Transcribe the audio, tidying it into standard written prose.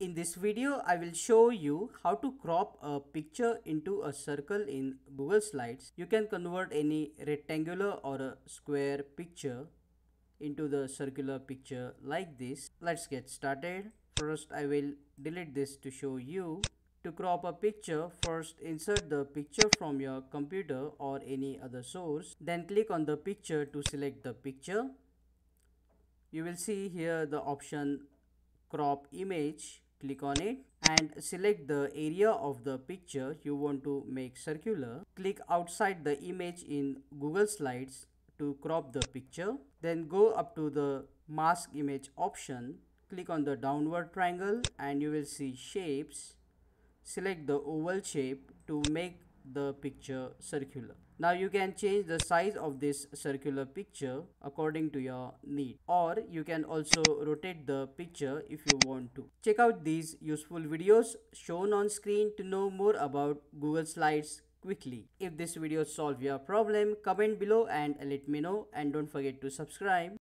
In this video, I will show you how to crop a picture into a circle in Google Slides. You can convert any rectangular or a square picture into the circular picture like this. Let's get started. First, I will delete this to show you. To crop a picture, first insert the picture from your computer or any other source. Then click on the picture to select the picture. You will see here the option crop image. Click on it and select the area of the picture you want to make circular. Click outside the image in Google Slides to crop the picture. Then go up to the mask image option. Click on the downward triangle and you will see shapes. Select the oval shape to make the picture circular. Now you can change the size of this circular picture according to your need, or you can also rotate the picture if you want to. Check out these useful videos shown on screen to know more about Google Slides quickly. If this video solved your problem, comment below and let me know, and don't forget to subscribe.